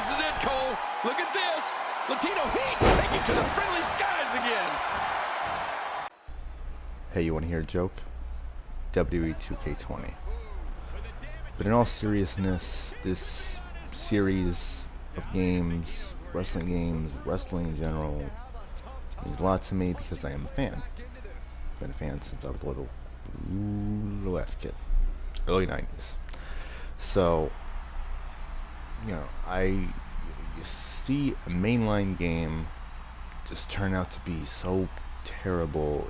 This is it, Cole. Look at this. Latino Heat's taking to the friendly skies again. Hey, you want to hear a joke? WWE2K20. But in all seriousness, this series of games, wrestling in general, means a lot to me because I am a fan. Been a fan since I was a little ass kid, early 90s. So, you see a mainline game just turn out to be so terrible.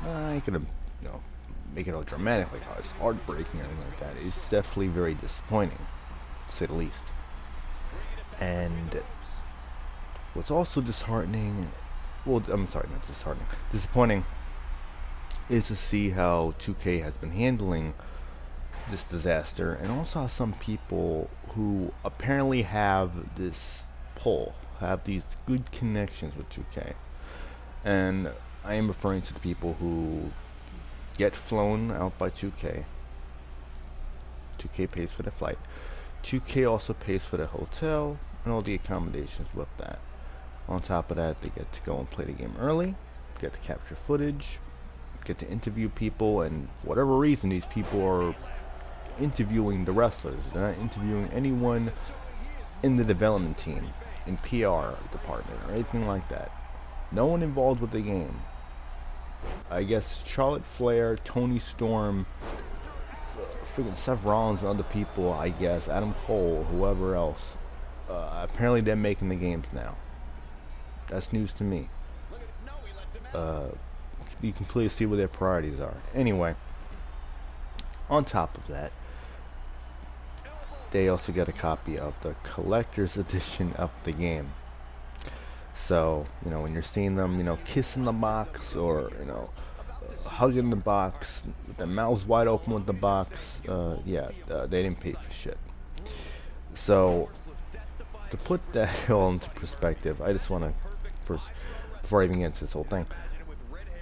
I ain't gonna, make it all dramatic like how it's heartbreking or anything like that. It's definitely very disappointing, to say the least. And what's also disheartening, disappointing, is to see how 2K has been handling this disaster, and also how some people who apparently have this pull, have these good connections with 2K. And I am referring to the people who get flown out by 2K. 2K pays for the flight. 2K also pays for the hotel and all the accommodations with that. On top of that, they get to go and play the game early, get to capture footage, get to interview people, and for whatever reason, these people are interviewing the wrestlers. They're not interviewing anyone in the development team, in PR department, or anything like that. No one involved with the game. I guess Charlotte Flair, Tony Storm, freaking Seth Rollins and other people, I guess, Adam Cole, whoever else. Apparently they're making the games now. That's news to me. You can clearly see where their priorities are. Anyway, on top of that, they also get a copy of the collector's edition of the game. So, when you're seeing them, kissing the box or, hugging the box, with their mouths wide open with the box, they didn't pay for shit. So, to put that all into perspective, I just want to, first, before I even get into this whole thing,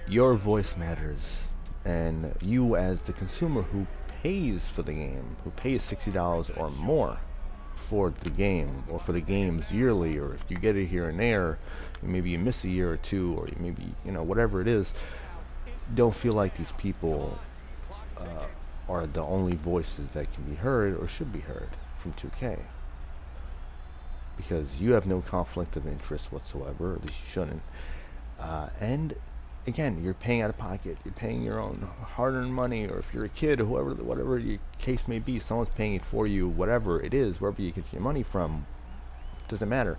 your voice matters. And you as the consumer who pays for the game, who pays $60 or more for the game, or for the games yearly, or if you get it here and there, maybe you miss a year or two, or maybe, whatever it is, don't feel like these people are the only voices that can be heard or should be heard from 2K. Because you have no conflict of interest whatsoever, at least you shouldn't. And again, you're paying out of pocket. You're paying your own hard-earned money, or if you're a kid, or whatever your case may be, someone's paying it for you. Whatever it is, wherever you get your money from, doesn't matter.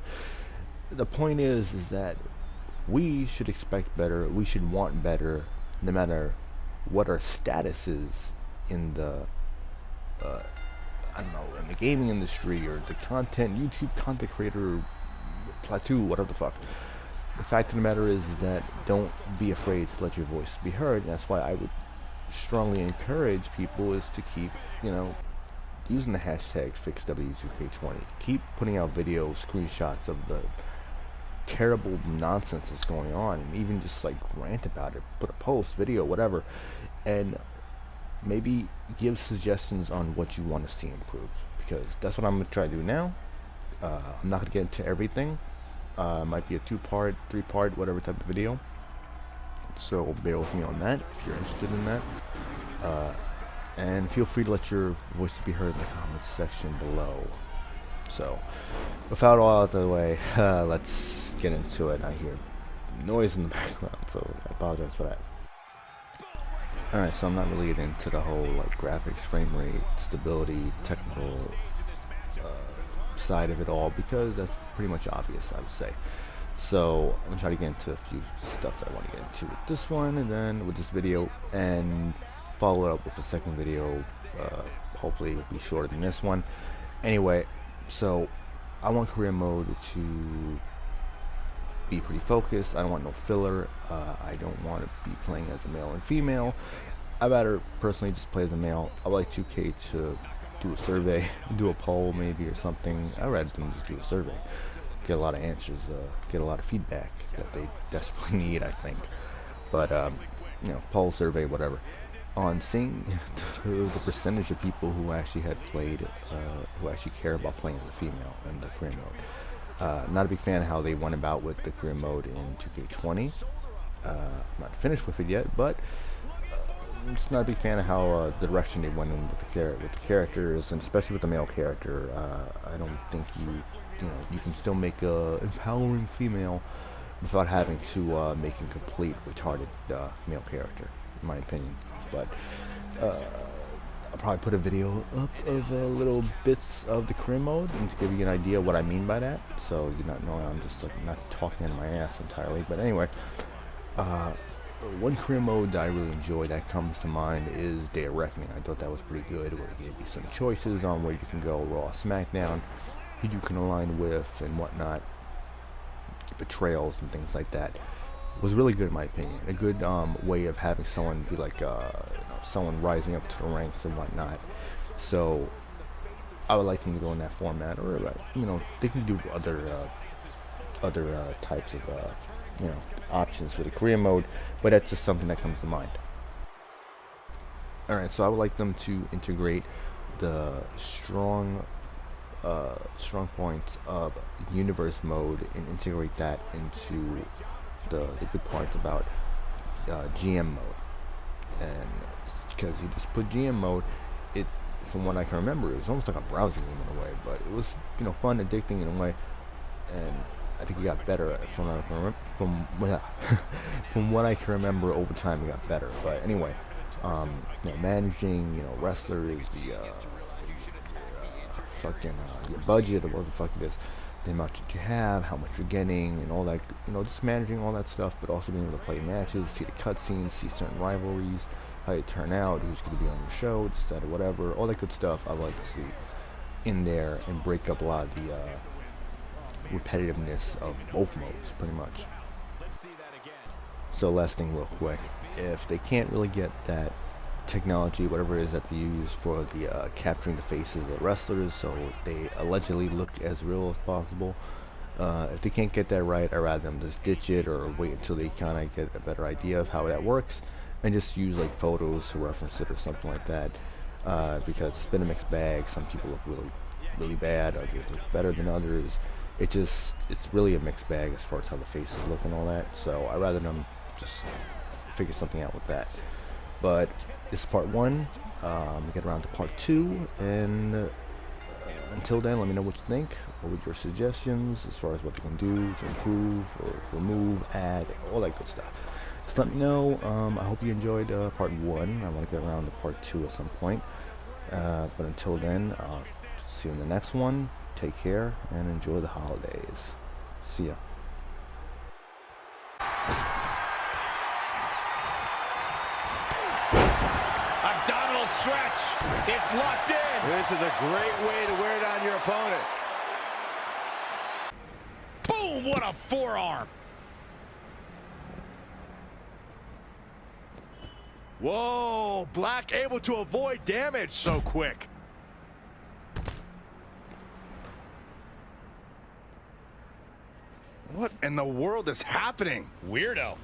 The point is that we should expect better. We should want better, no matter what our status is in the, in the gaming industry, or the YouTube content creator plateau, whatever the fuck. The fact of the matter is that don't be afraid to let your voice be heard. And that's why I would strongly encourage people is to keep, using the hashtag FixW2K20. Keep putting out videos, screenshots of the terrible nonsense that's going on, and even just rant about it, put a post, video, whatever, and maybe give suggestions on what you want to see improved, because that's what I'm going to try to do now. I'm not going to get into everything. Might be a 2-part, 3-part, whatever type of video. So bear with me on that if you're interested in that. And feel free to let your voice be heard in the comments section below. So, without all out of the way, let's get into it. I hear noise in the background, so I apologize for that. Alright, so I'm not really getting into the whole graphics, frame rate, stability, technical side of it all, because that's pretty much obvious, I would say. So I'm gonna try to get into a few stuff that I want to get into with this one, and then with this video, and follow it up with a second video. Hopefully it'll be shorter than this one. Anyway, so I want career mode to be pretty focused. I don't want no filler. I don't want to be playing as a male and female. I'd rather personally just play as a male. I would like 2K to do a survey, do a poll maybe or something. I'd rather them just do a survey, get a lot of answers, get a lot of feedback that they desperately need, I think. But poll, survey, whatever. on seeing the percentage of people who actually had played, who actually care about playing as a female in the career mode. Not a big fan of how they went about with the career mode in 2K20. I'm not finished with it yet, but I'm just not a big fan of how the direction they went in with the characters, and especially with the male character. I don't think you can still make a empowering female without having to make a complete retarded male character, in my opinion. But I'll probably put a video up of little bits of the career mode and to give you an idea of what I mean by that, so you not know I'm just like not talking in my ass entirely. But anyway, one career mode that I really enjoy that comes to mind is Day of Reckoning. I thought that was pretty good, where it gave you some choices on where you can go Raw, SmackDown, who you can align with and whatnot, betrayals and things like that. It was really good in my opinion. A good way of having someone be like someone rising up to the ranks and whatnot. So I would like them to go in that format, or they can do other types of options for the career mode, but that's just something that comes to mind. Alright, so I would like them to integrate the strong points of universe mode and integrate that into the good parts about GM mode. And because you just put GM mode, it, from what I can remember, it was almost like a browsing game in a way, but it was fun, addicting in a way, and I think it got better from what I can remember. Over time it got better. But anyway, managing wrestlers, the fucking your budget, or what the fuck it is, the amount that you have, how much you're getting, and all that, just managing all that stuff, but also being able to play matches, see the cutscenes, see certain rivalries, how they turn out, who's going to be on your show, etc., whatever, all that good stuff I like to see in there, and break up a lot of the repetitiveness of both modes, pretty much. So last thing real quick, if they can't really get that technology, whatever it is that they use for the capturing the faces of the wrestlers, so they allegedly look as real as possible, if they can't get that right, I'd rather them just ditch it or wait until they kind of get a better idea of how that works, and just use like photos to reference it or something like that, because it's been a mixed bag. Some people look really bad, others look better than others. It's really a mixed bag as far as how the faces look and all that, so I'd rather them just figure something out with that. But this is part 1. Get around to part 2, and until then, let me know what you think, or with your suggestions as far as what they can do to improve or remove, add, all that good stuff. Just let me know. I hope you enjoyed part 1. I want to get around to part 2 at some point. But until then, I'll see you in the next one. Take care and enjoy the holidays. See ya. Abdominal stretch. It's locked in. This is a great way to wear down your opponent. Boom, what a forearm. Whoa, Black able to avoid damage so quick. What in the world is happening? Weirdo.